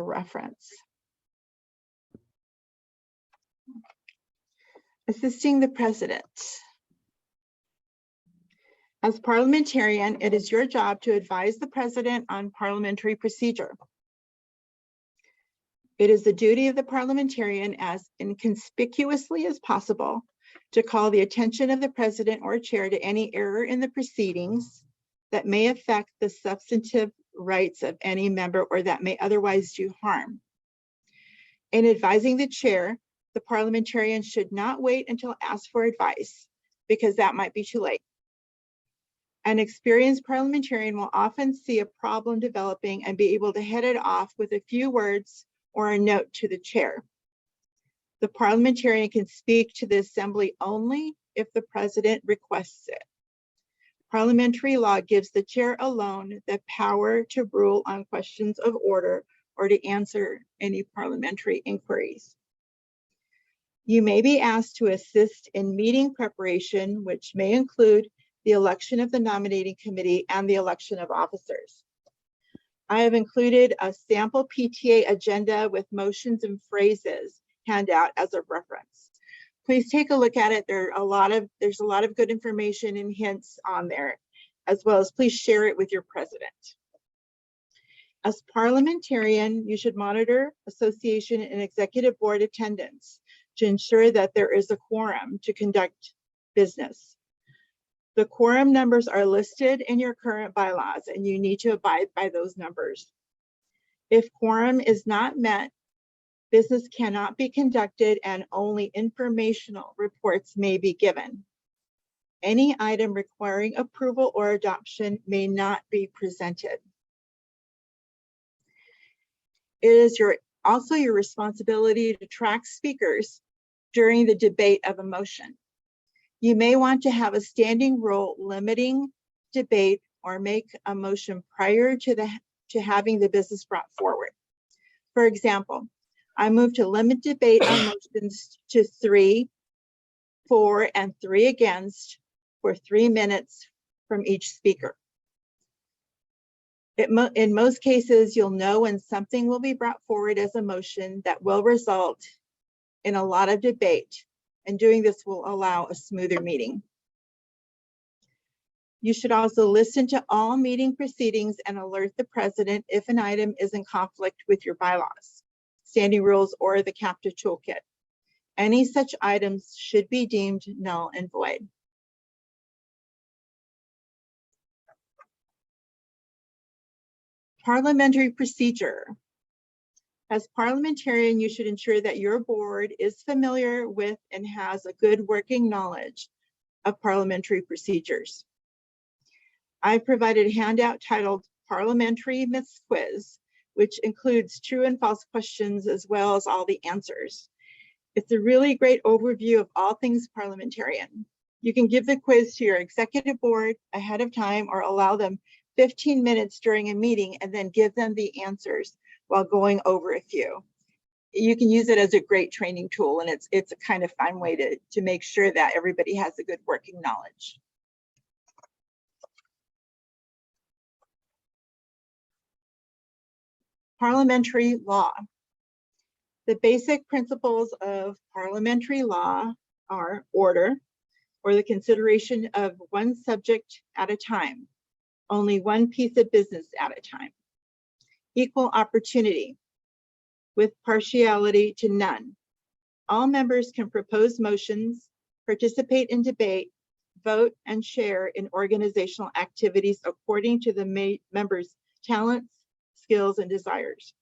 reference. Assisting the President. As parliamentarian, it is your job to advise the President on parliamentary procedure. It is the duty of the parliamentarian, as inconspicuously as possible, to call the attention of the President or Chair to any error in the proceedings that may affect the substantive rights of any member or that may otherwise do harm. In advising the Chair, the parliamentarian should not wait until asked for advice, because that might be too late. An experienced parliamentarian will often see a problem developing and be able to head it off with a few words or a note to the Chair. The parliamentarian can speak to the Assembly only if the President requests it. Parliamentary law gives the Chair alone the power to rule on questions of order or to answer any parliamentary inquiries. You may be asked to assist in meeting preparation, which may include the election of the nominating committee and the election of officers. I have included a sample PTA agenda with motions and phrases handout as a reference. Please take a look at it. There's a lot of good information and hints on there, as well as please share it with your President. As parliamentarian, you should monitor association and executive board attendance to ensure that there is a quorum to conduct business. The quorum numbers are listed in your current bylaws, and you need to abide by those numbers. If quorum is not met, business cannot be conducted and only informational reports may be given. Any item requiring approval or adoption may not be presented. It is also your responsibility to track speakers during the debate of a motion. You may want to have a standing rule limiting debate or make a motion prior to having the business brought forward. For example, I move to limit debate on motions to 3 for and 3 against for 3 minutes from each speaker. In most cases, you'll know when something will be brought forward as a motion that will result in a lot of debate, and doing this will allow a smoother meeting. You should also listen to all meeting proceedings and alert the President if an item is in conflict with your bylaws, standing rules, or the captive toolkit. Any such items should be deemed null and void. Parliamentary procedure. As parliamentarian, you should ensure that your board is familiar with and has a good working knowledge of parliamentary procedures. I've provided a handout titled Parliamentary Myths Quiz, which includes true and false questions as well as all the answers. It's a really great overview of all things parliamentarian. You can give the quiz to your executive board ahead of time or allow them 15 minutes during a meeting and then give them the answers while going over a few. You can use it as a great training tool, and it's a kind of fun way to make sure that everybody has a good working knowledge. Parliamentary law. The basic principles of parliamentary law are order, or the consideration of one subject at a time, only one piece of business at a time. Equal opportunity, with partiality to none. All members can propose motions, participate in debate, vote, and share in organizational activities according to the members' talents, skills, and desires.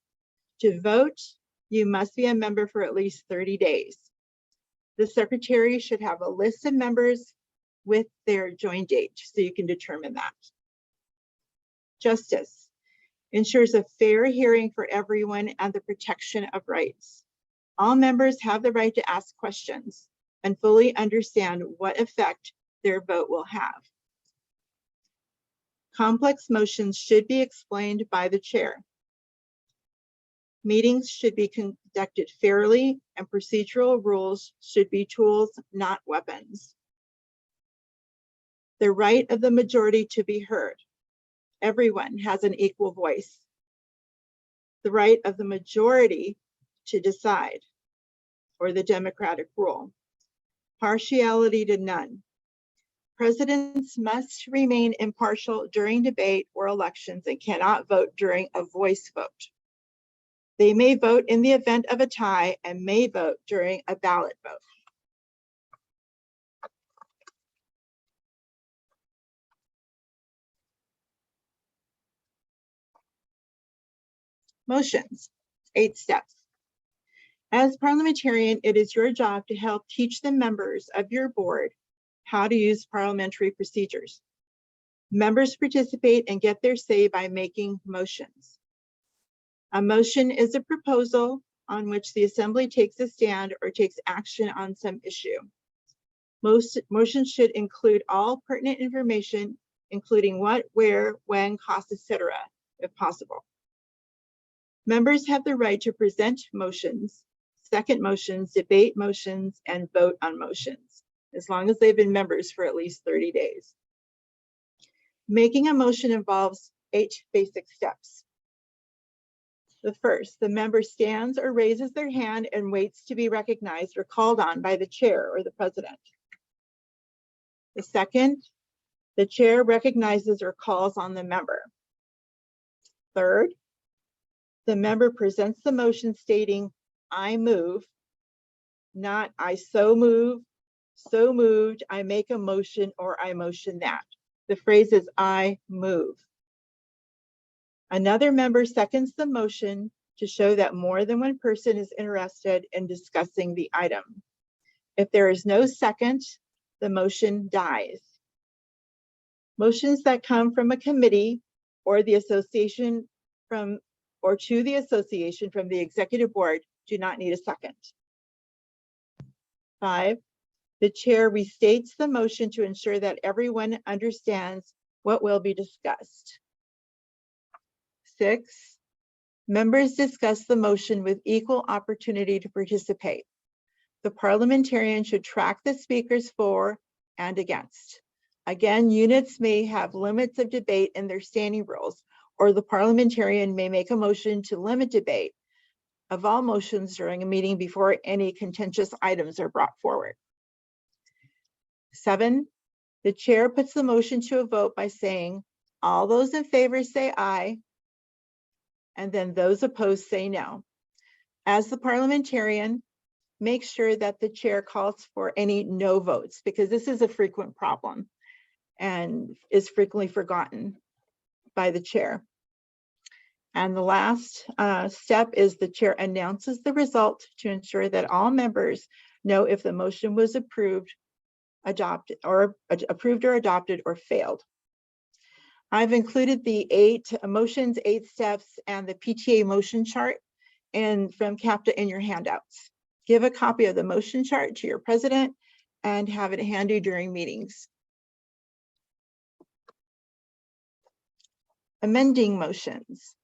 To vote, you must be a member for at least 30 days. The secretary should have a list of members with their join date, so you can determine that. Justice ensures a fair hearing for everyone and the protection of rights. All members have the right to ask questions and fully understand what effect their vote will have. Complex motions should be explained by the chair. Meetings should be conducted fairly, and procedural rules should be tools, not weapons. The right of the majority to be heard. Everyone has an equal voice. the right of the majority to decide, or the democratic rule. Partiality to none. Presidents must remain impartial during debate or elections and cannot vote during a voice vote. They may vote in the event of a tie and may vote during a ballot vote. Motions, 8 steps. As parliamentarian, it is your job to help teach the members of your board how to use parliamentary procedures. Members participate and get their say by making motions. A motion is a proposal on which the assembly takes a stand or takes action on some issue. Most motions should include all pertinent information, including what, where, when, cost, etc., if possible. Members have the right to present motions, second motions, debate motions, and vote on motions, as long as they've been members for at least 30 days. Making a motion involves 8 basic steps. The first, the member stands or raises their hand and waits to be recognized or called on by the chair or the president. The second, the chair recognizes or calls on the member. Third, the member presents the motion stating, "I move," not "I so move," "so moved," "I make a motion," or "I motion that." The phrase is "I move." Another member seconds the motion to show that more than one person is interested in discussing the item. If there is no second, the motion dies. Motions that come from a committee or the association to the association from the executive board do not need a second. 5, the chair restates the motion to ensure that everyone understands what will be discussed. 6, members discuss the motion with equal opportunity to participate. The parliamentarian should track the speakers for and against. Again, units may have limits of debate in their standing rules, or the parliamentarian may make a motion to limit debate of all motions during a meeting before any contentious items are brought forward. 7, the chair puts the motion to a vote by saying, "All those in favor say aye," and then those opposed say no. As the parliamentarian, make sure that the chair calls for any no votes, because this is a frequent problem and is frequently forgotten by the chair. And the last step is the chair announces the result to ensure that all members know if the motion was approved, adopted, or adopted, or failed. I've included the 8 motions, 8 steps, and the PTA motion chart from CAPTA in your handouts. Give a copy of the motion chart to your president and have it handy during meetings. Amending motions.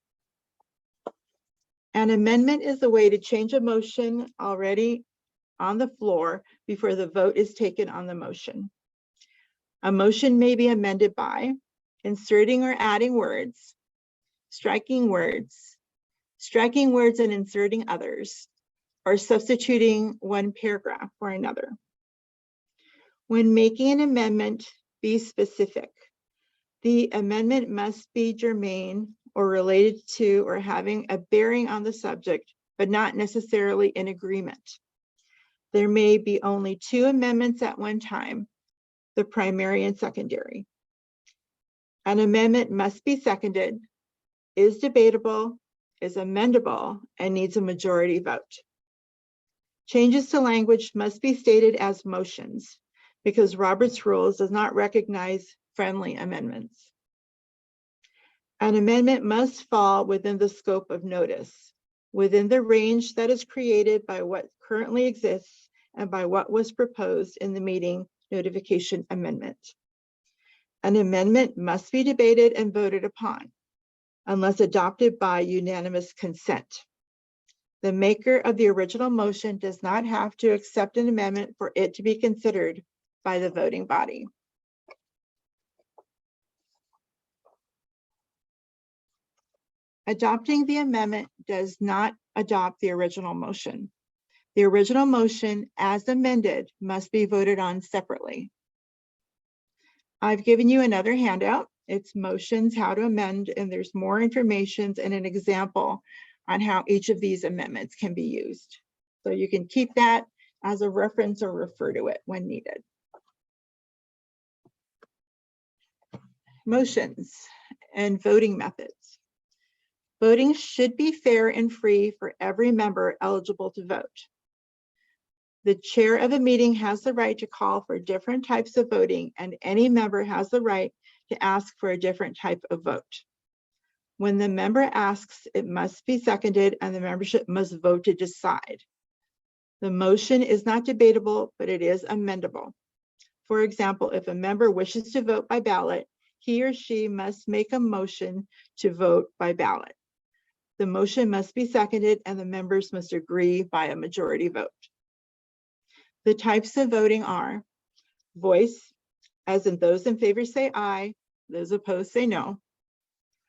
An amendment is a way to change a motion already on the floor before the vote is taken on the motion. A motion may be amended by inserting or adding words, striking words and inserting others, or substituting one paragraph for another. When making an amendment, be specific. The amendment must be germane or related to or having a bearing on the subject, but not necessarily in agreement. There may be only 2 amendments at one time, the primary and secondary. An amendment must be seconded, is debatable, is amendable, and needs a majority vote. Changes to language must be stated as motions, because Robert's Rules does not recognize friendly amendments. An amendment must fall within the scope of notice, within the range that is created by what currently exists and by what was proposed in the meeting notification amendment. An amendment must be debated and voted upon, unless adopted by unanimous consent. The maker of the original motion does not have to accept an amendment for it to be considered by the voting body. Adopting the amendment does not adopt the original motion. The original motion, as amended, must be voted on separately. I've given you another handout. It's motions, how to amend, and there's more information and an example on how each of these amendments can be used. So you can keep that as a reference or refer to it when needed. Motions and voting methods. Voting should be fair and free for every member eligible to vote. The chair of a meeting has the right to call for different types of voting, and any member has the right to ask for a different type of vote. When the member asks, it must be seconded and the membership must vote to decide. The motion is not debatable, but it is amendable. For example, if a member wishes to vote by ballot, he or she must make a motion to vote by ballot. The motion must be seconded and the members must agree by a majority vote. The types of voting are voice, as in those in favor say aye, those opposed say no.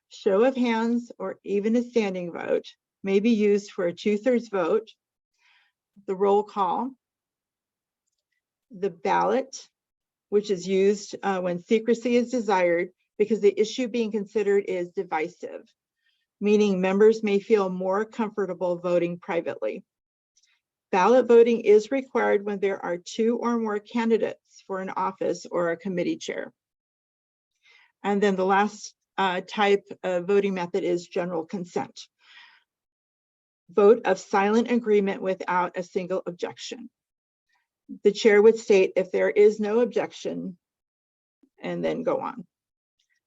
Show of hands or even a standing vote may be used for a 2/3 vote. The roll call, the ballot, which is used when secrecy is desired because the issue being considered is divisive, meaning members may feel more comfortable voting privately. Ballot voting is required when there are 2 or more candidates for an office or a committee chair. And then the last type of voting method is general consent. Vote of silent agreement without a single objection. The chair would state if there is no objection and then go on.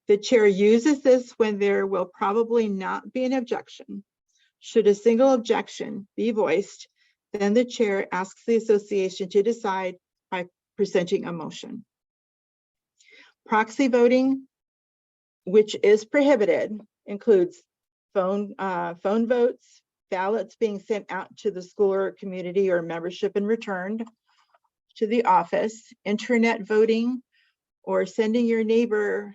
The chair uses this when there will probably not be an objection. Should a single objection be voiced, then the chair asks the association to decide by presenting a motion. Proxy voting, which is prohibited, includes phone votes, ballots being sent out to the school or community or membership and returned to the office, internet voting, or sending your neighbor,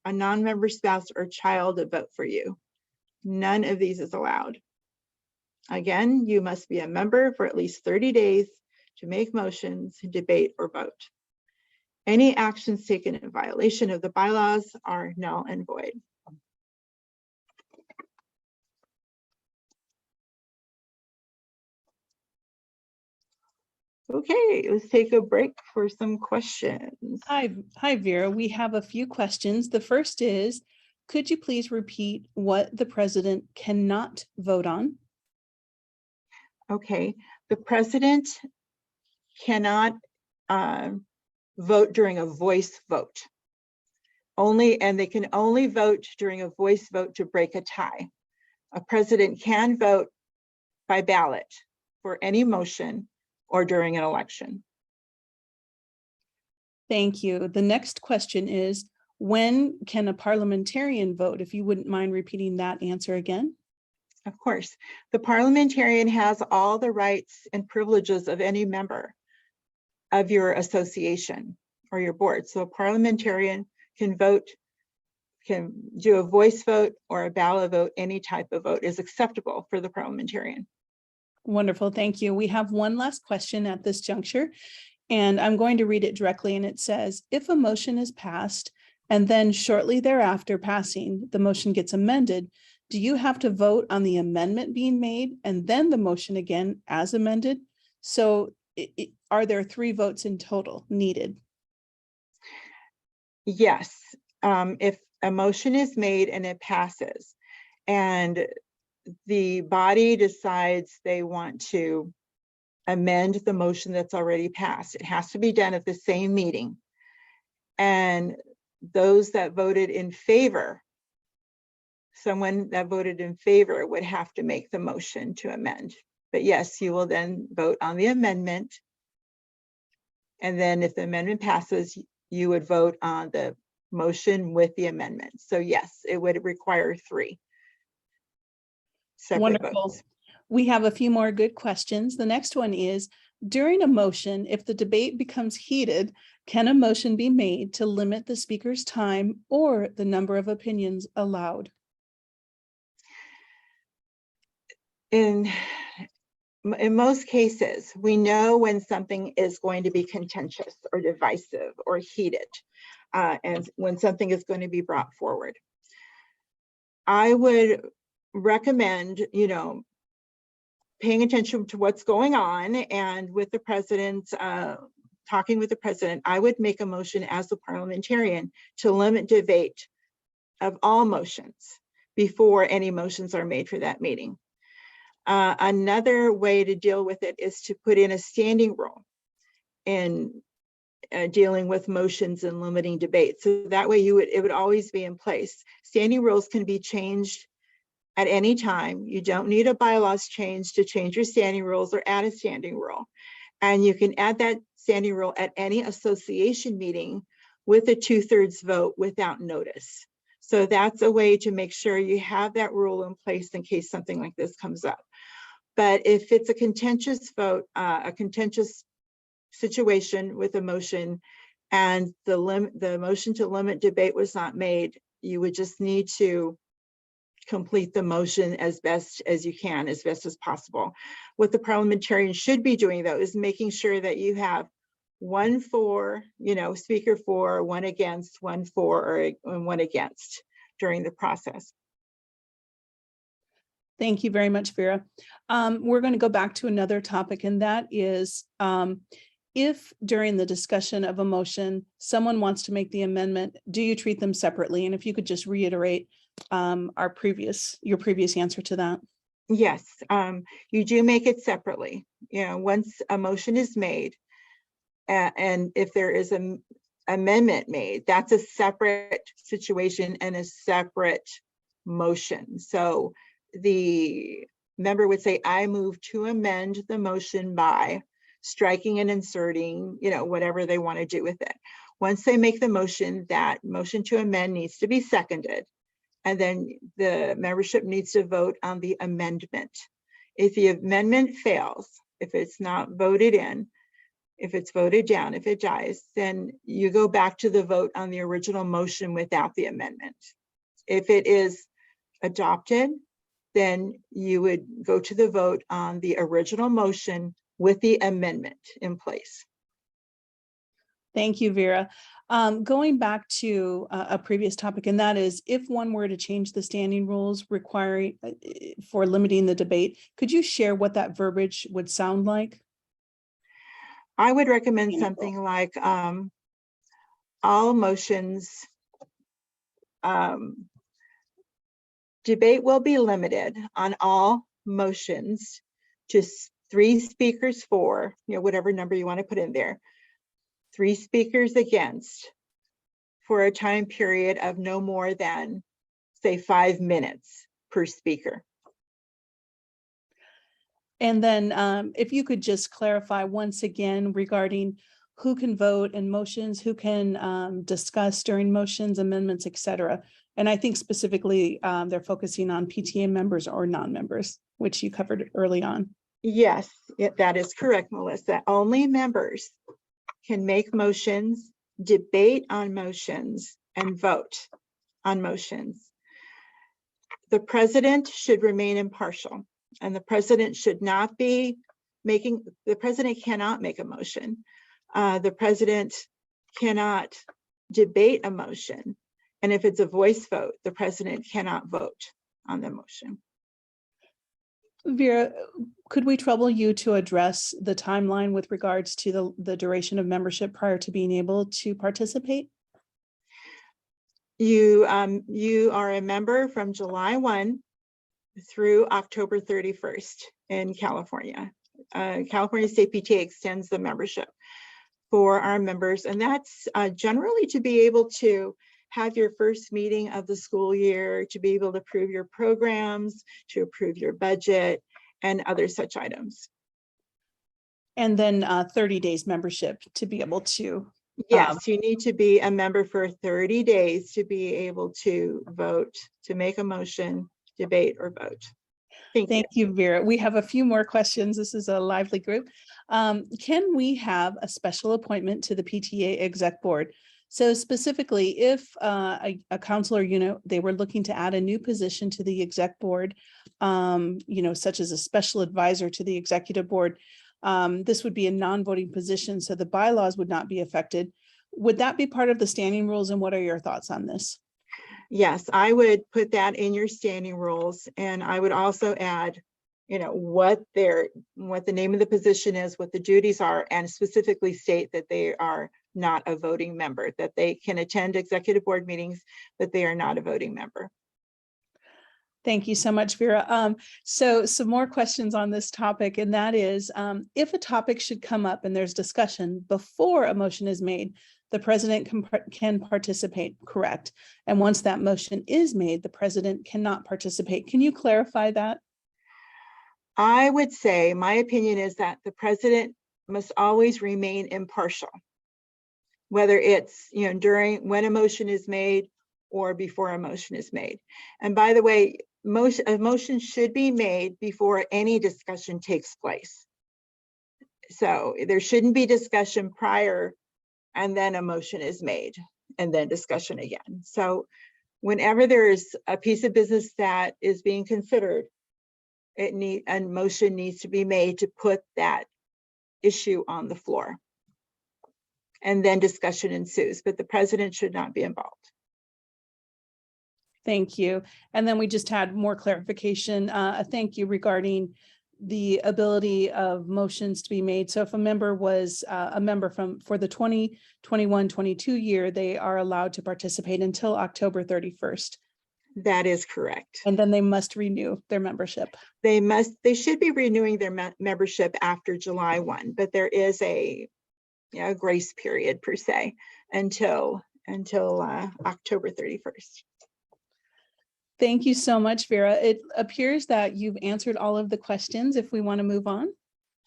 a non-member spouse or child to vote for you. None of these is allowed. Again, you must be a member for at least 30 days to make motions, debate, or vote. Any actions taken in violation of the bylaws are null and void. Okay, let's take a break for some questions. Hi, Vera. We have a few questions. The first is, could you please repeat what the president cannot vote on? Okay, the president cannot vote during a voice vote. And they can only vote during a voice vote to break a tie. A president can vote by ballot for any motion or during an election. Thank you. The next question is, when can a parliamentarian vote? If you wouldn't mind repeating that answer again. Of course, the parliamentarian has all the rights and privileges of any member of your association or your board. So a parliamentarian can vote, can do a voice vote or a ballot vote. Any type of vote is acceptable for the parliamentarian. Wonderful, thank you. We have one last question at this juncture, and I'm going to read it directly, and it says, if a motion is passed and then shortly thereafter passing, the motion gets amended, do you have to vote on the amendment being made and then the motion again as amended? So are there 3 votes in total needed? Yes, if a motion is made and it passes and the body decides they want to amend the motion that's already passed, it has to be done at the same meeting. And those that voted in favor, someone that voted in favor would have to make the motion to amend. But yes, you will then vote on the amendment. And then if the amendment passes, you would vote on the motion with the amendment. So yes, it would require 3 separate Wonderful. votes. We have a few more good questions. The next one is, during a motion, if the debate becomes heated, can a motion be made to limit the speaker's time or the number of opinions allowed? in most cases, we know when something is going to be contentious or divisive or heated, and when something is going to be brought forward. I would recommend, paying attention to what's going on, and with the president, talking with the president, I would make a motion as a parliamentarian to limit debate of all motions before any motions are made for that meeting. Another way to deal with it is to put in a standing rule in dealing with motions and limiting debate. So that way it would always be in place. Standing rules can be changed at any time. You don't need a bylaws change to change your standing rules or add a standing rule. And you can add that standing rule at any association meeting with a 2/3 vote without notice. So that's a way to make sure you have that rule in place in case something like this comes up. But if it's a contentious vote, a contentious situation with a motion, and the motion to limit debate was not made, you would just need to complete the motion as best as you can, as best as possible. What the parliamentarian should be doing, though, is making sure that you have one for, speaker for, one against, one for, and one against during the process. Thank you very much, Vera. We're going to go back to another topic, and that is if during the discussion of a motion, someone wants to make the amendment, do you treat them separately? And if you could just reiterate your previous answer to that. Yes, you do make it separately. Once a motion is made, and if there is an amendment made, that's a separate situation and a separate motion. So the member would say, I move to amend the motion by striking and inserting, whatever they want to do with it. Once they make the motion, that motion to amend needs to be seconded. And then the membership needs to vote on the amendment. If the amendment fails, if it's not voted in, if it's voted down, if it dies, then you go back to the vote on the original motion without the amendment. If it is adopted, then you would go to the vote on the original motion with the amendment in place. Thank you, Vera. Going back to a previous topic, and that is if one were to change the standing rules requiring for limiting the debate, could you share what that verbiage would sound like? I would recommend something like all motions, debate will be limited on all motions to 3 speakers for, whatever number you want to put in there, 3 speakers against, for a time period of no more than, say, 5 minutes per speaker. And then if you could just clarify once again regarding who can vote in motions, who can discuss during motions, amendments, etc. And I think specifically they're focusing on PTA members or non-members, which you covered early on. Yes, that is correct, Melissa. Only members can make motions, debate on motions, and vote on motions. The president should remain impartial, and the president should not be making, the president cannot make a motion. The president cannot debate a motion. And if it's a voice vote, the president cannot vote on the motion. Vera, could we trouble you to address the timeline with regards to the duration of membership prior to being able to participate? You are a member from July 1 through October 31st in California. California State PTA extends the membership for our members, and that's generally to be able to have your first meeting of the school year, to be able to approve your programs, to approve your budget, and other such items. And then 30 days membership to be able to. Yes, you need to be a member for 30 days to be able to vote, to make a motion, debate, or vote. Thank you, Vera. We have a few more questions. This is a lively group. Can we have a special appointment to the PTA exec board? So specifically, if a counselor, they were looking to add a new position to the exec board, such as a special advisor to the executive board. This would be a non-voting position, so the bylaws would not be affected. Would that be part of the standing rules, and what are your thoughts on this? Yes, I would put that in your standing rules, and I would also add, what the name of the position is, what the duties are, and specifically state that they are not a voting member, that they can attend executive board meetings, but they are not a voting member. Thank you so much, Vera. So some more questions on this topic, and that is, if a topic should come up and there's discussion before a motion is made, the president can participate, correct? And once that motion is made, the president cannot participate. Can you clarify that? I would say, my opinion is that the president must always remain impartial, whether it's during when a motion is made or before a motion is made. And by the way, a motion should be made before any discussion takes place. So there shouldn't be discussion prior and then a motion is made and then discussion again. So whenever there's a piece of business that is being considered, a motion needs to be made to put that issue on the floor. And then discussion ensues, but the president should not be involved. Thank you. And then we just had more clarification. A thank you regarding the ability of motions to be made. So if a member was a member for the 2021-22 year, they are allowed to participate until October 31st. That is correct. And then they must renew their membership. They should be renewing their membership after July 1, but there is a grace period per se until October 31st. Thank you so much, Vera. It appears that you've answered all of the questions. If we want to move on.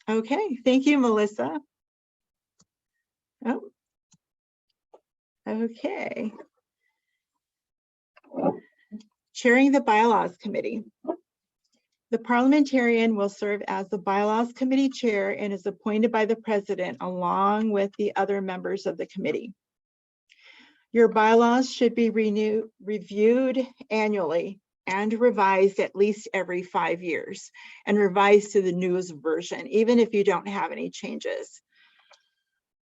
Okay, thank you, Melissa. Oh, okay. Chairing the Bylaws Committee. The parliamentarian will serve as the Bylaws Committee chair and is appointed by the president along with the other members of the committee. Your bylaws should be reviewed annually and revised at least every 5 years and revised to the newest version, even if you don't have any changes.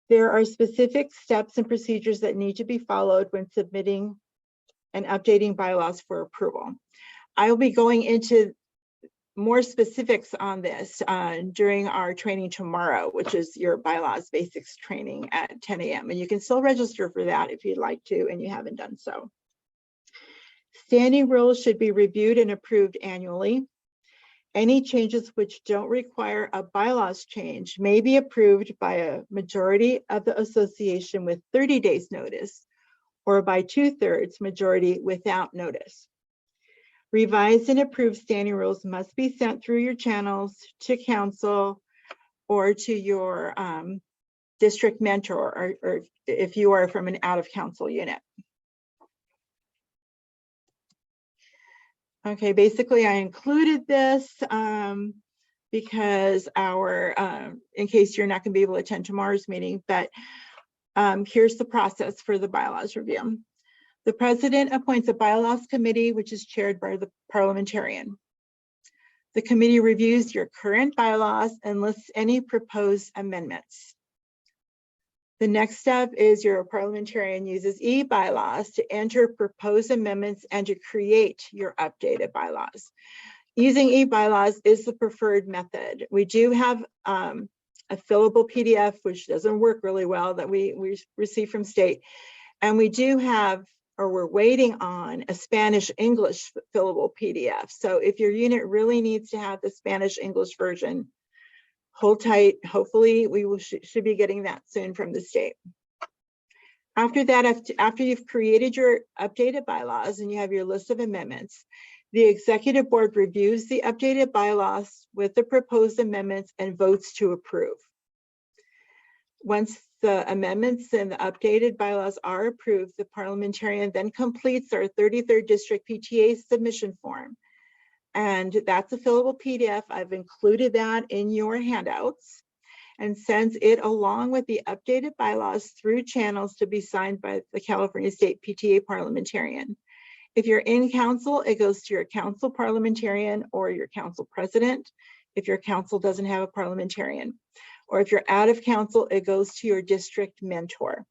There are specific steps and procedures that need to be followed when submitting and updating bylaws for approval. I will be going into more specifics on this during our training tomorrow, which is your bylaws basics training at 10 a.m. And you can still register for that if you'd like to and you haven't done so. Standing rules should be reviewed and approved annually. Any changes which don't require a bylaws change may be approved by a majority of the association with 30 days notice or by 2/3 majority without notice. Revised and approved standing rules must be sent through your channels to council or to your district mentor, or if you are from an out-of-council unit. Okay, basically I included this because in case you're not going to be able to attend tomorrow's meeting, but here's the process for the bylaws review. The president appoints a bylaws committee, which is chaired by the parliamentarian. The committee reviews your current bylaws and lists any proposed amendments. The next step is your parliamentarian uses e-bylaws to enter proposed amendments and to create your updated bylaws. Using e-bylaws is the preferred method. We do have a fillable PDF, which doesn't work really well, that we receive from state. And we do have, or we're waiting on, a Spanish-English fillable PDF. So if your unit really needs to have the Spanish-English version, hold tight. Hopefully we should be getting that soon from the state. After that, after you've created your updated bylaws and you have your list of amendments, the executive board reviews the updated bylaws with the proposed amendments and votes to approve. Once the amendments and the updated bylaws are approved, the parliamentarian then completes our 33rd District PTA submission form. And that's a fillable PDF. I've included that in your handouts and sends it along with the updated bylaws through channels to be signed by the California State PTA Parliamentarian. If you're in council, it goes to your council parliamentarian or your council president. If your council doesn't have a parliamentarian, or if you're out of council, it goes to your district mentor.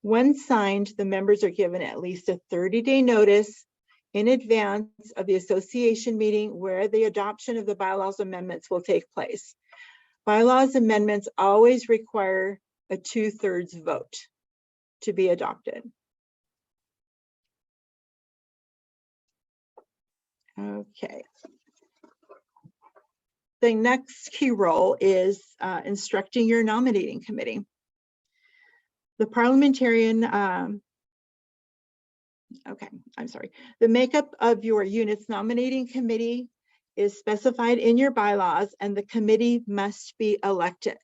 When signed, the members are given at least a 30-day notice in advance of the association meeting where the adoption of the bylaws amendments will take place. Bylaws amendments always require a 2/3 vote to be adopted. Okay. The next key role is instructing your nominating committee. The parliamentarian, the makeup of your unit's nominating committee is specified in your bylaws, and the committee must be elected.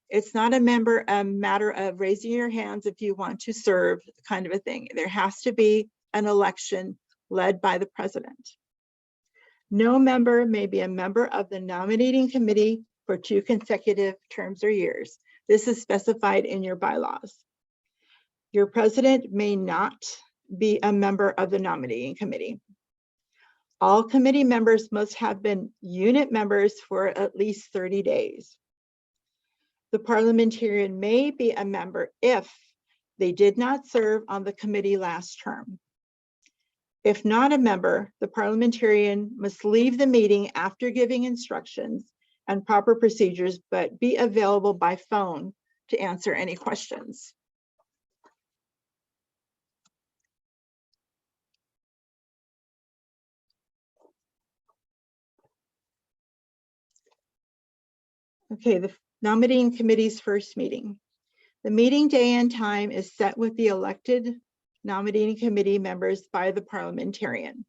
It's not a matter of raising your hands if you want to serve, kind of a thing. There has to be an election led by the president. No member may be a member of the nominating committee for 2 consecutive terms or years. This is specified in your bylaws. Your president may not be a member of the nominating committee. All committee members must have been unit members for at least 30 days. The parliamentarian may be a member if they did not serve on the committee last term. If not a member, the parliamentarian must leave the meeting after giving instructions and proper procedures, but be available by phone to answer any questions. Okay, the nominating committee's first meeting. The meeting day and time is set with the elected nominating committee members by the parliamentarian.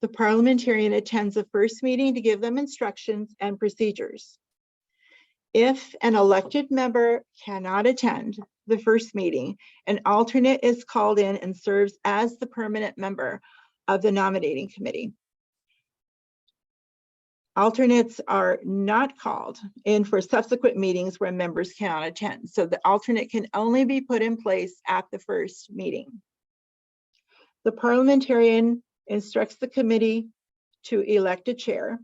The parliamentarian attends the first meeting to give them instructions and procedures. If an elected member cannot attend the first meeting, an alternate is called in and serves as the permanent member of the nominating committee. Alternates are not called in for subsequent meetings where members cannot attend. So the alternate can only be put in place at the first meeting. The parliamentarian instructs the committee to elect a chair.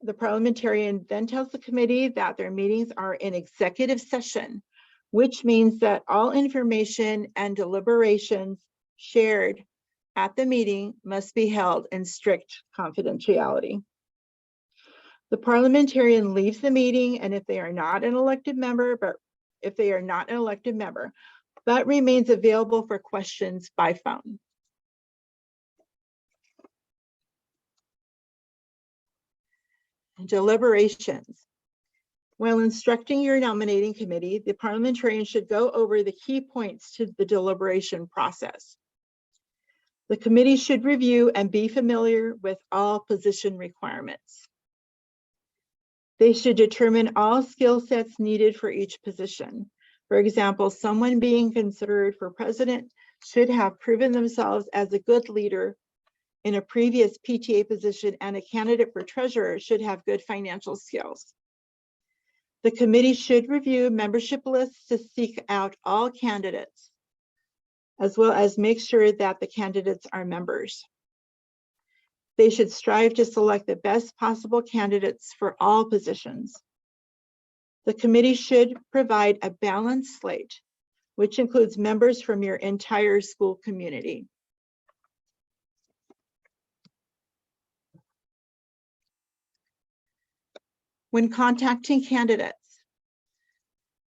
The parliamentarian then tells the committee that their meetings are in executive session, which means that all information and deliberations shared at the meeting must be held in strict confidentiality. The parliamentarian leaves the meeting, and if they are not an elected member, but remains available for questions by phone. Deliberations. While instructing your nominating committee, the parliamentarian should go over the key points to the deliberation process. The committee should review and be familiar with all position requirements. They should determine all skill sets needed for each position. For example, someone being considered for president should have proven themselves as a good leader in a previous PTA position, and a candidate for treasurer should have good financial skills. The committee should review membership lists to seek out all candidates, as well as make sure that the candidates are members. They should strive to select the best possible candidates for all positions. The committee should provide a balanced slate, which includes members from your entire school community. When contacting candidates,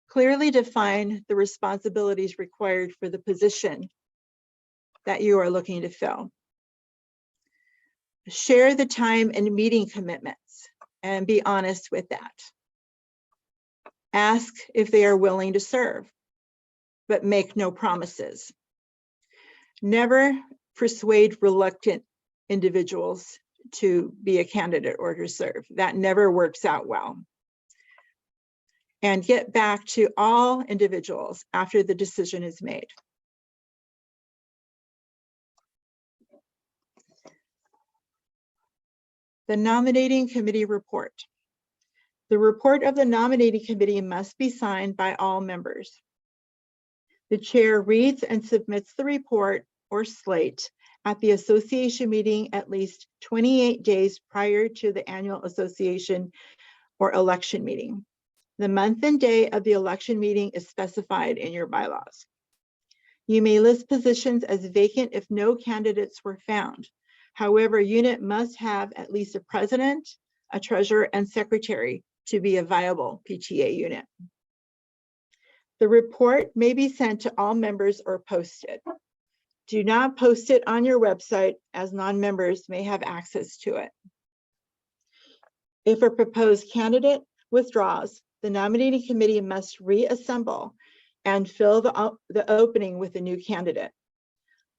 clearly define the responsibilities required for the position that you are looking to fill. Share the time and meeting commitments and be honest with that. Ask if they are willing to serve, but make no promises. Never persuade reluctant individuals to be a candidate or to serve. That never works out well. And get back to all individuals after the decision is made. The nominating committee report. The report of the nominating committee must be signed by all members. The chair reads and submits the report or slate at the association meeting at least 28 days prior to the annual association or election meeting. The month and day of the election meeting is specified in your bylaws. You may list positions as vacant if no candidates were found. However, a unit must have at least a president, a treasurer, and secretary to be a viable PTA unit. The report may be sent to all members or posted. Do not post it on your website, as non-members may have access to it. If a proposed candidate withdraws, the nominating committee must reassemble and fill the opening with a new candidate.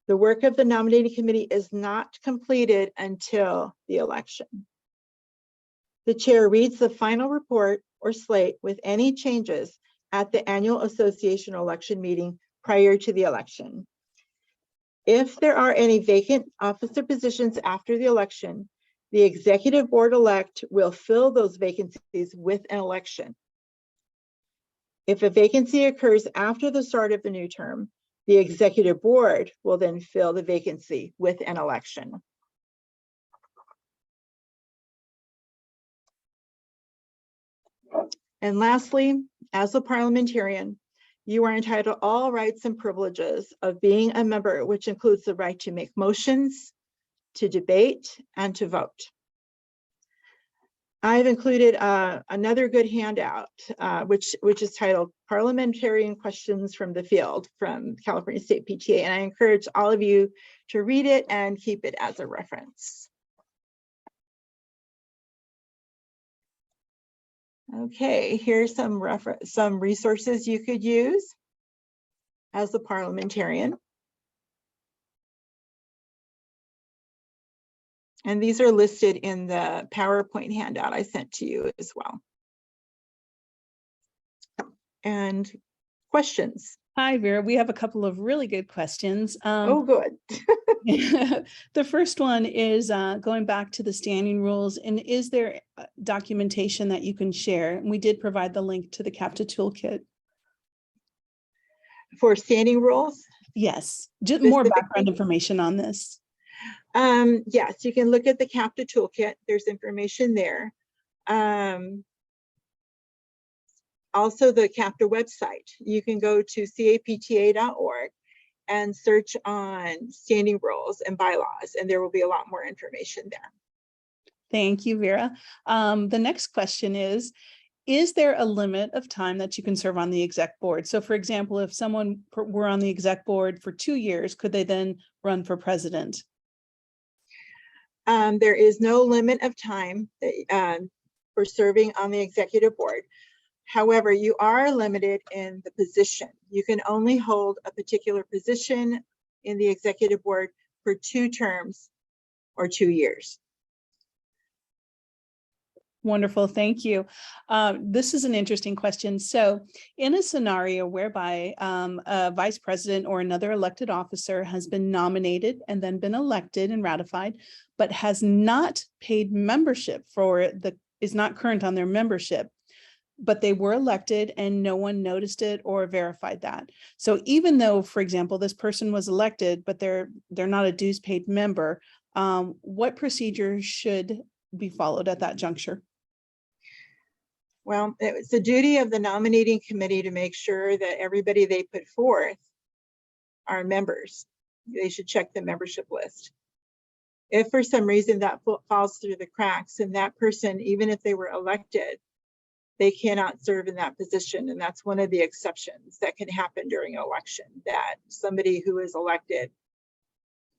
The work of the nominating committee is not completed until the election. The chair reads the final report or slate with any changes at the annual association election meeting prior to the election. If there are any vacant officer positions after the election, the executive board elect will fill those vacancies with an election. If a vacancy occurs after the start of the new term, the executive board will then fill the vacancy with an election. And lastly, as a parliamentarian, you are entitled to all rights and privileges of being a member, which includes the right to make motions, to debate, and to vote. I've included another good handout, which is titled Parliamentarian Questions from the Field from California State PTA, and I encourage all of you to read it and keep it as a reference. Okay, here's some resources you could use as a parliamentarian. And these are listed in the PowerPoint handout I sent to you as well. And questions? Hi, Vera. We have a couple of really good questions. Oh, good. The first one is going back to the standing rules. And is there documentation that you can share? And we did provide the link to the CAPTA toolkit. For standing rules? Yes, just more background information on this. Yes, you can look at the CAPTA toolkit. There's information there. Also the CAPTA website. You can go to capta.org and search on standing rules and bylaws, and there will be a lot more information there. Thank you, Vera. The next question is there a limit of time that you can serve on the exec board? So for example, if someone were on the exec board for 2 years, could they then run for president? There is no limit of time for serving on the executive board. However, you are limited in the position. You can only hold a particular position in the executive board for 2 terms or 2 years. Wonderful, thank you. This is an interesting question. So in a scenario whereby a vice president or another elected officer has been nominated and then been elected and ratified, but has not paid membership is not current on their membership, but they were elected and no one noticed it or verified that. So even though, for example, this person was elected, but they're not a dues paid member, what procedure should be followed at that juncture? Well, it's the duty of the nominating committee to make sure that everybody they put forth are members. They should check the membership list. If for some reason that falls through the cracks and that person, even if they were elected, they cannot serve in that position. And that's one of the exceptions that can happen during an election, that somebody who is elected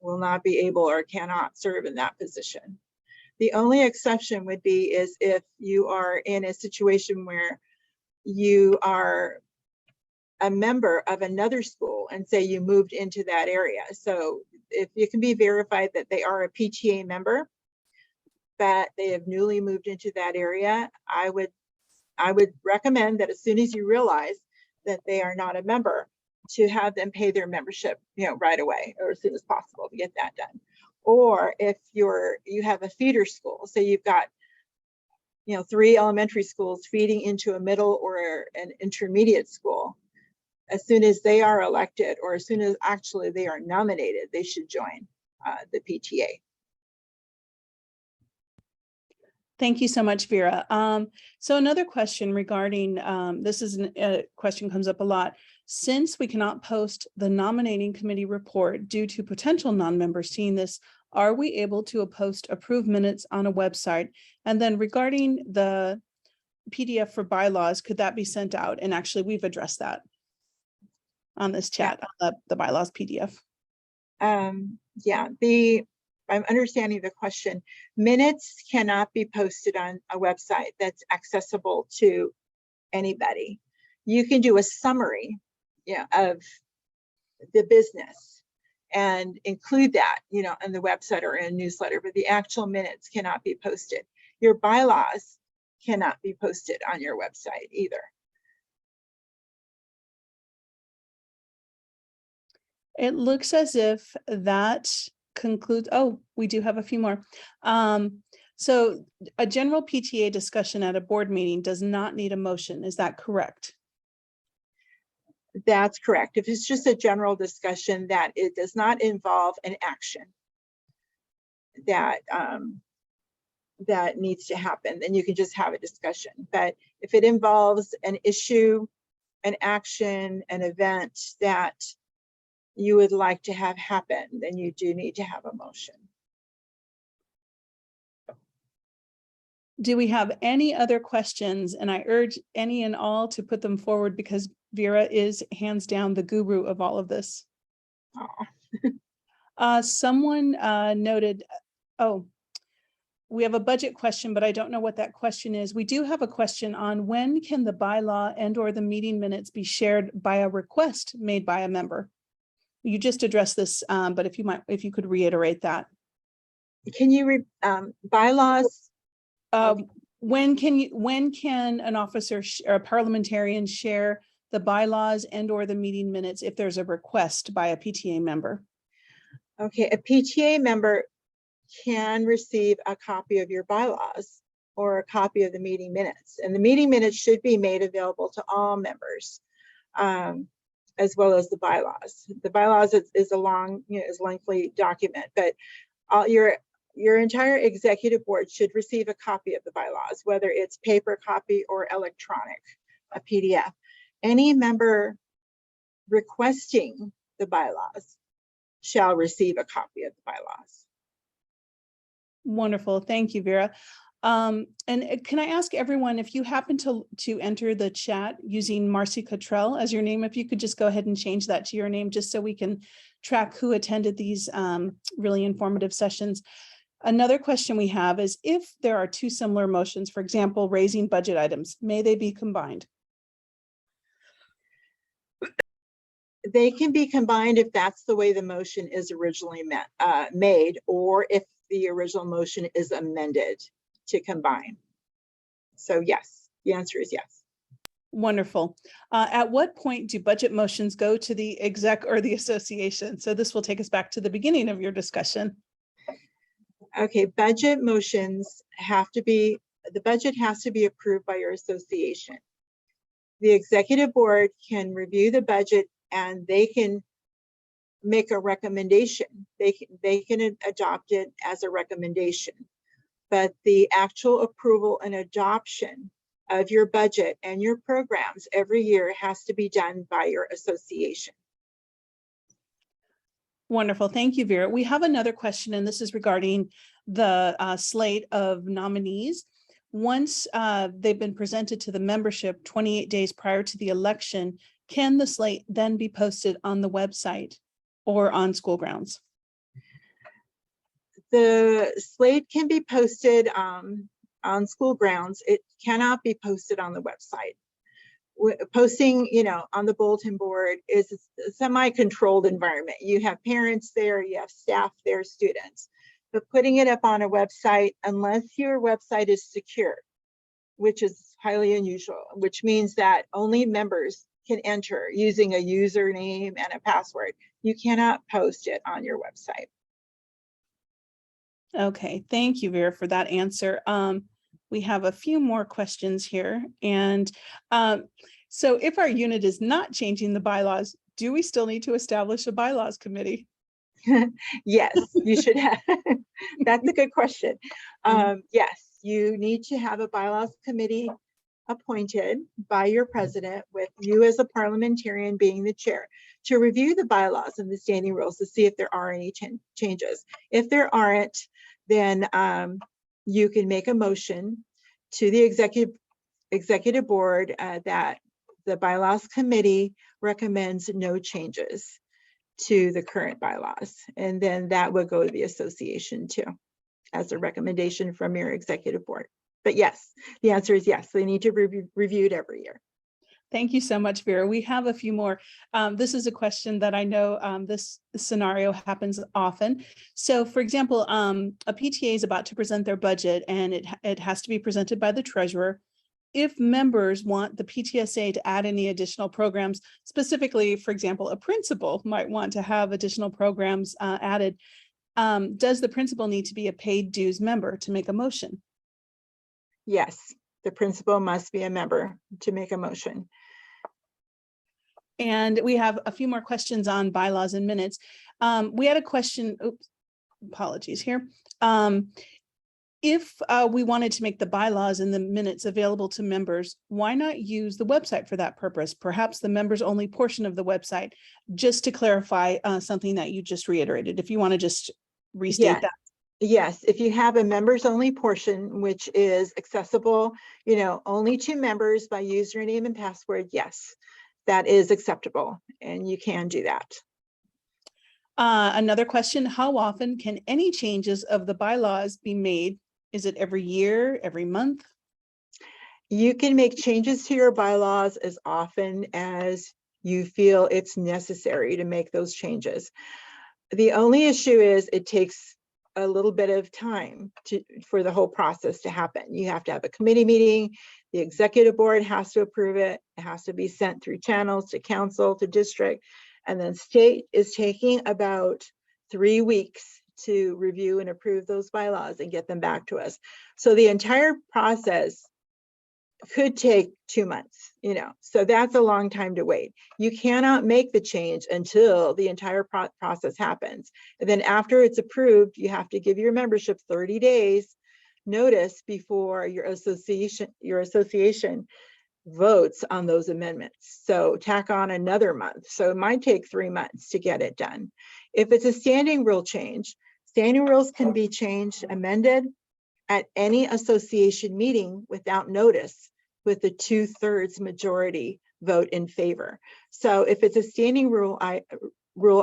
will not be able or cannot serve in that position. The only exception would be is if you are in a situation where you are a member of another school and say you moved into that area. So if you can be verified that they are a PTA member, that they have newly moved into that area, I would recommend that as soon as you realize that they are not a member, to have them pay their membership, right away or as soon as possible to get that done. Or if you have a feeder school, so you've got 3 elementary schools feeding into a middle or an intermediate school, as soon as they are elected, or as soon as actually they are nominated, they should join the PTA. Thank you so much, Vera. So another question regarding, this is a question comes up a lot. Since we cannot post the nominating committee report due to potential non-members seeing this, are we able to post approved minutes on a website? And then regarding the PDF for bylaws, could that be sent out? And actually, we've addressed that on this chat, on the bylaws PDF. Yeah, I'm understanding the question. Minutes cannot be posted on a website that's accessible to anybody. You can do a summary, of the business and include that, on the website or in a newsletter, but the actual minutes cannot be posted. Your bylaws cannot be posted on your website either. It looks as if that concludes. Oh, we do have a few more. So a general PTA discussion at a board meeting does not need a motion. Is that correct? That's correct. If it's just a general discussion that it does not involve an action that that needs to happen, then you can just have a discussion. But if it involves an issue, an action, an event that you would like to have happen, then you do need to have a motion. Do we have any other questions? And I urge any and all to put them forward, because Vera is hands down the guru of all of this. Someone noted, we have a budget question, but I don't know what that question is. We do have a question on when can the bylaw and or the meeting minutes be shared by a request made by a member? You just addressed this, but if you could reiterate that. Can you bylaws? When can an officer or a parliamentarian share the bylaws and or the meeting minutes if there's a request by a PTA member? Okay, a PTA member can receive a copy of your bylaws or a copy of the meeting minutes, and the meeting minutes should be made available to all members, as well as the bylaws. The bylaws is a long, is lengthy document, but your entire executive board should receive a copy of the bylaws, whether it's paper copy or electronic, a PDF. Any member requesting the bylaws shall receive a copy of the bylaws. Wonderful. Thank you, Vera. And can I ask everyone, if you happen to enter the chat using Marcy Cottrell as your name, if you could just go ahead and change that to your name, just so we can track who attended these really informative sessions. Another question we have is, if there are two similar motions, for example, raising budget items, may they be combined? They can be combined if that's the way the motion is originally made, or if the original motion is amended to combine. So yes, the answer is yes. Wonderful. At what point do budget motions go to the exec or the association? So this will take us back to the beginning of your discussion. Okay, budget motions the budget has to be approved by your association. The executive board can review the budget and they can make a recommendation. They can adopt it as a recommendation, but the actual approval and adoption of your budget and your programs every year has to be done by your association. Wonderful. Thank you, Vera. We have another question, and this is regarding the slate of nominees. Once they've been presented to the membership 28 days prior to the election, can the slate then be posted on the website or on school grounds? The slate can be posted on school grounds. It cannot be posted on the website. Posting, on the bulletin board is a semi-controlled environment. You have parents there, you have staff there, students. But putting it up on a website, unless your website is secure, which is highly unusual, which means that only members can enter using a username and a password, you cannot post it on your website. Okay, thank you, Vera, for that answer. We have a few more questions here, and So if our unit is not changing the bylaws, do we still need to establish a bylaws committee? Yes, you should have. That's a good question. Yes, you need to have a bylaws committee appointed by your president, with you as a parliamentarian being the chair, to review the bylaws and the standing rules to see if there are any changes. If there aren't, then you can make a motion to the executive board that the bylaws committee recommends no changes to the current bylaws, and then that would go to the association too as a recommendation from your executive board. But yes, the answer is yes, they need to be reviewed every year. Thank you so much, Vera. We have a few more. This is a question that I know this scenario happens often. So for example, a PTA is about to present their budget, and it has to be presented by the treasurer. If members want the PTSA to add any additional programs, specifically, for example, a principal might want to have additional programs added, does the principal need to be a paid dues member to make a motion? Yes, the principal must be a member to make a motion. And we have a few more questions on bylaws and minutes. We had a question, oops, apologies here. If we wanted to make the bylaws and the minutes available to members, why not use the website for that purpose? Perhaps the members only portion of the website, just to clarify something that you just reiterated, if you want to just restate that. Yes, if you have a members only portion, which is accessible, only to members by username and password, yes, that is acceptable, and you can do that. Another question, how often can any changes of the bylaws be made? Is it every year, every month? You can make changes to your bylaws as often as you feel it's necessary to make those changes. The only issue is it takes a little bit of time for the whole process to happen. You have to have a committee meeting, the executive board has to approve it, it has to be sent through channels to council, to district, and then state is taking about 3 weeks to review and approve those bylaws and get them back to us. So the entire process could take 2 months, so that's a long time to wait. You cannot make the change until the entire process happens. And then after it's approved, you have to give your membership 30 days notice before your association votes on those amendments. So tack on another month. So it might take 3 months to get it done. If it's a standing rule change, standing rules can be changed, amended at any association meeting without notice, with the 2/3 majority vote in favor. So if it's a standing rule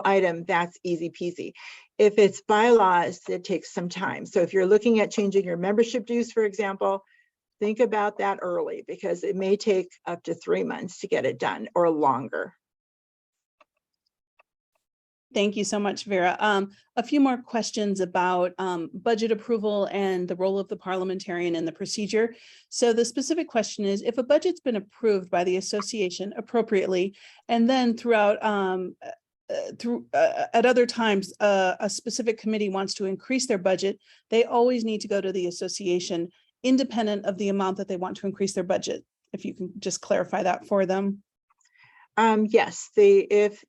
item, that's easy peasy. If it's bylaws, it takes some time. So if you're looking at changing your membership dues, for example, think about that early, because it may take up to 3 months to get it done, or longer. Thank you so much, Vera. A few more questions about budget approval and the role of the parliamentarian in the procedure. So the specific question is, if a budget's been approved by the association appropriately, and then throughout at other times, a specific committee wants to increase their budget, they always need to go to the association, independent of the amount that they want to increase their budget. If you can just clarify that for them. Yes, if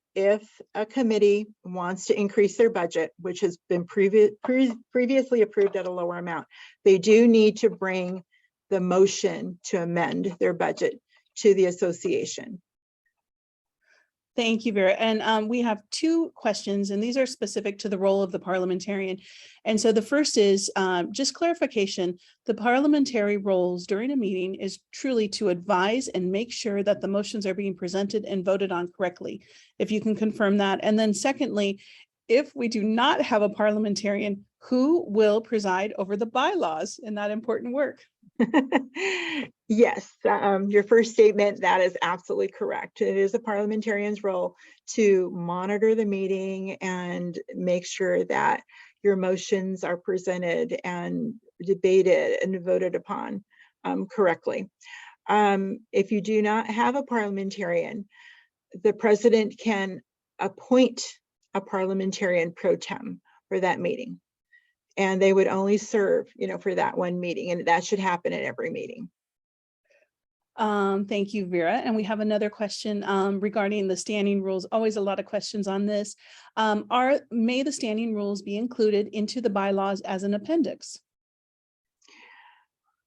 a committee wants to increase their budget, which has been previously approved at a lower amount, they do need to bring the motion to amend their budget to the association. Thank you, Vera. And we have 2 questions, and these are specific to the role of the parliamentarian. And so the first is just clarification. The parliamentary roles during a meeting is truly to advise and make sure that the motions are being presented and voted on correctly. If you can confirm that. And then secondly, if we do not have a parliamentarian, who will preside over the bylaws in that important work? Yes, your first statement, that is absolutely correct. It is a parliamentarian's role to monitor the meeting and make sure that your motions are presented and debated and voted upon correctly. If you do not have a parliamentarian, the president can appoint a parliamentarian pro tem for that meeting. And they would only serve, for that one meeting, and that should happen at every meeting. Thank you, Vera. And we have another question regarding the standing rules. Always a lot of questions on this. May the standing rules be included into the bylaws as an appendix?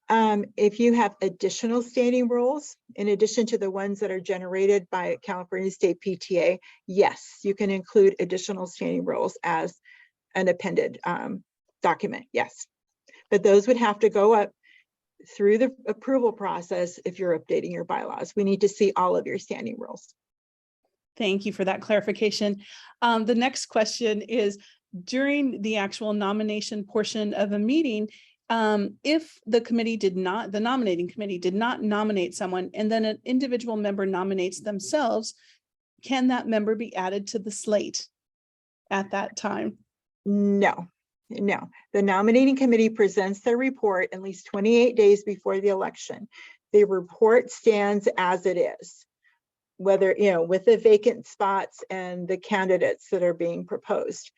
If you have additional standing rules, in addition to the ones that are generated by California State PTA, yes, you can include additional standing rules as an appended document, yes. But those would have to go up through the approval process if you're updating your bylaws. We need to see all of your standing rules. Thank you for that clarification. The next question is, during the actual nomination portion of a meeting, if the nominating committee did not nominate someone and then an individual member nominates themselves, can that member be added to the slate at that time? No. The nominating committee presents their report at least 28 days before the election. The report stands as it is, whether, with the vacant spots and the candidates that are being proposed.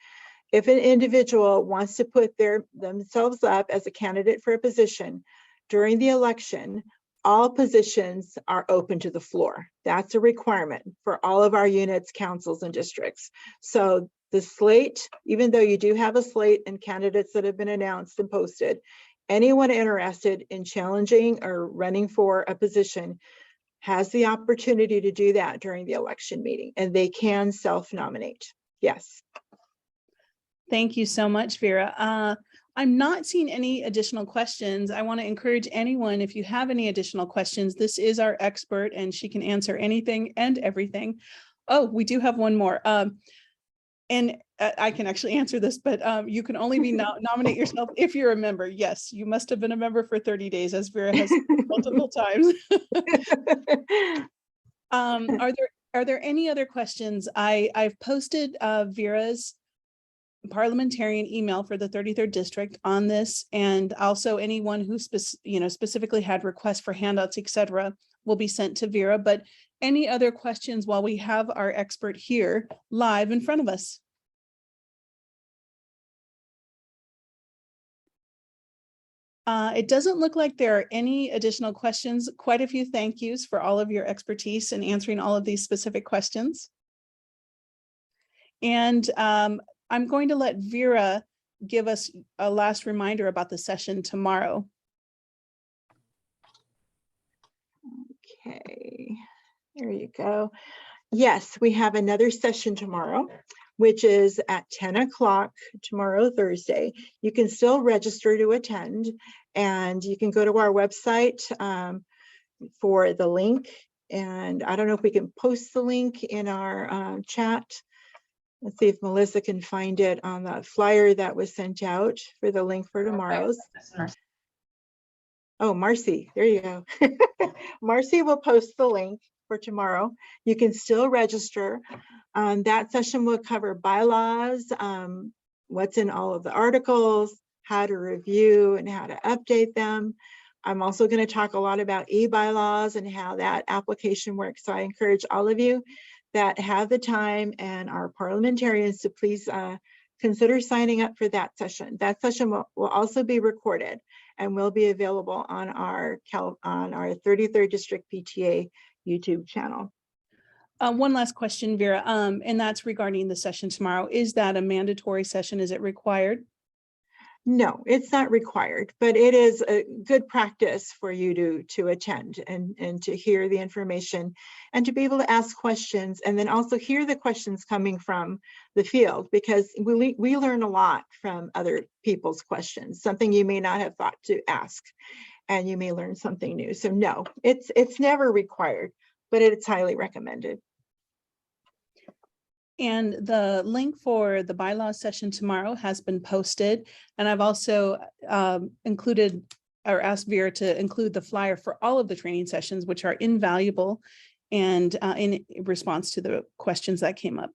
If an individual wants to put themselves up as a candidate for a position during the election, all positions are open to the floor. That's a requirement for all of our units, councils, and districts. So the slate, even though you do have a slate and candidates that have been announced and posted, anyone interested in challenging or running for a position has the opportunity to do that during the election meeting, and they can self-nominate. Yes. Thank you so much, Vera. I'm not seeing any additional questions. I want to encourage anyone, if you have any additional questions, this is our expert and she can answer anything and everything. Oh, we do have one more. And I can actually answer this, but you can only be nominate yourself if you're a member. Yes, you must have been a member for 30 days, as Vera has multiple times. Are there any other questions? I've posted Vera's parliamentarian email for the 33rd district on this, and also anyone who specifically had requests for handouts, etc., will be sent to Vera. But any other questions while we have our expert here live in front of us? It doesn't look like there are any additional questions. Quite a few thank yous for all of your expertise in answering all of these specific questions. And I'm going to let Vera give us a last reminder about the session tomorrow. Okay, there you go. Yes, we have another session tomorrow, which is at 10 o'clock tomorrow, Thursday. You can still register to attend, and you can go to our website for the link. And I don't know if we can post the link in our chat. Let's see if Melissa can find it on the flyer that was sent out for the link for tomorrow's. Oh, Marcy, there you go. Marcy will post the link for tomorrow. You can still register. That session will cover bylaws, what's in all of the articles, how to review and how to update them. I'm also going to talk a lot about e-bylaws and how that application works. So I encourage all of you that have the time and are parliamentarians to please consider signing up for that session. That session will also be recorded and will be available on our 33rd District PTA YouTube channel. One last question, Vera, and that's regarding the session tomorrow. Is that a mandatory session? Is it required? No, it's not required, but it is a good practice for you to attend and to hear the information and to be able to ask questions, and then also hear the questions coming from the field, because we learn a lot from other people's questions, something you may not have thought to ask, and you may learn something new. So no, it's never required, but it's highly recommended. And the link for the bylaws session tomorrow has been posted. And I've also included or asked Vera to include the flyer for all of the training sessions, which are invaluable and in response to the questions that came up.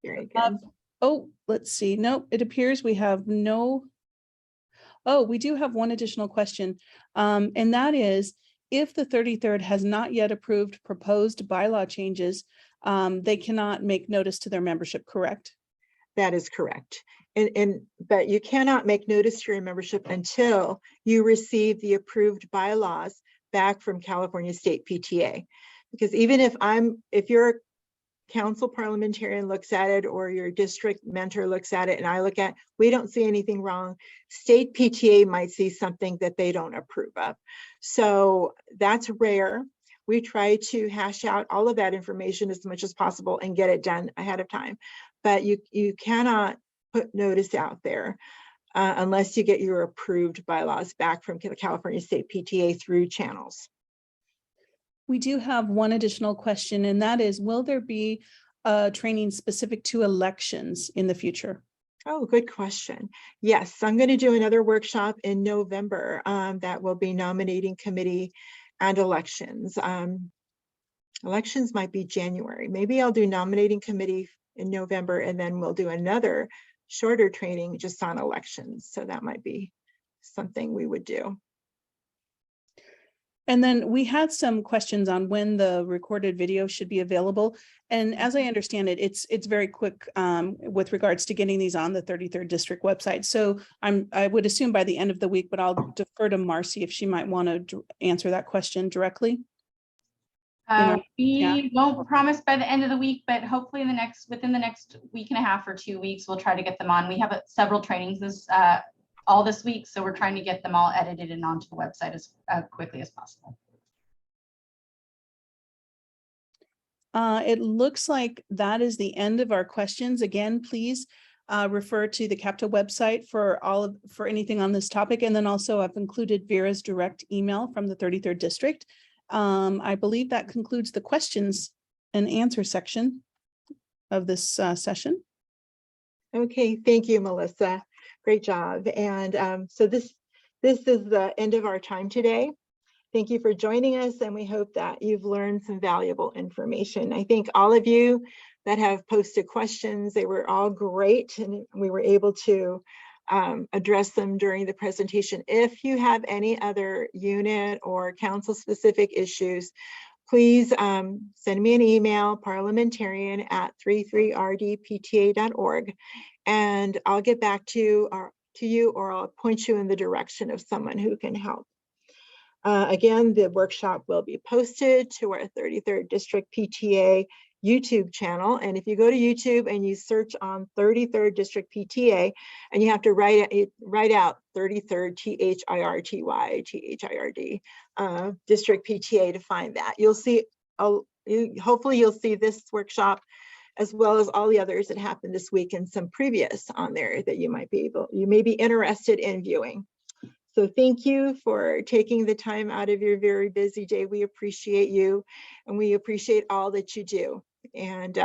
Very good. Oh, let's see. Nope, it appears we have no. Oh, we do have one additional question. And that is, if the 33rd has not yet approved proposed bylaw changes, they cannot make notice to their membership, correct? That is correct. But you cannot make notice to your membership until you receive the approved bylaws back from California State PTA. Because even if your council parliamentarian looks at it or your district mentor looks at it and I look at, we don't see anything wrong. State PTA might see something that they don't approve of. So that's rare. We try to hash out all of that information as much as possible and get it done ahead of time. But you cannot put notice out there unless you get your approved bylaws back from the California State PTA through channels. We do have one additional question, and that is, will there be training specific to elections in the future? Oh, good question. Yes, I'm going to do another workshop in November that will be nominating committee and elections. Elections might be January. Maybe I'll do nominating committee in November, and then we'll do another shorter training just on elections. So that might be something we would do. And then we had some questions on when the recorded video should be available. And as I understand it, it's very quick with regards to getting these on the 33rd District website. So I would assume by the end of the week, but I'll defer to Marcy if she might want to answer that question directly. We won't promise by the end of the week, but hopefully within the next week and a half or 2 weeks, we'll try to get them on. We have several trainings all this week, so we're trying to get them all edited and onto the website as quickly as possible. It looks like that is the end of our questions. Again, please refer to the CAPTA website for anything on this topic. And then also I've included Vera's direct email from the 33rd District. I believe that concludes the questions and answer section of this session. Okay, thank you, Melissa. Great job. And so this is the end of our time today. Thank you for joining us, and we hope that you've learned some valuable information. I think all of you that have posted questions, they were all great, and we were able to address them during the presentation. If you have any other unit or council-specific issues, please send me an email, parliamentarian@33rdpta.org, and I'll get back to you, or I'll point you in the direction of someone who can help. Again, the workshop will be posted to our 33rd District PTA YouTube channel. And if you go to YouTube and you search on 33rd District PTA, and you have to write out 33rd THIRTY District PTA to find that. You'll see, hopefully you'll see this workshop as well as all the others that happened this week and some previous on there that you may be interested in viewing. So thank you for taking the time out of your very busy day. We appreciate you, and we appreciate all that you do. And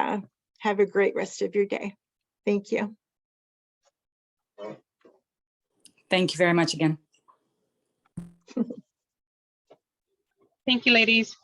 have a great rest of your day. Thank you. Thank you very much again. Thank you, ladies.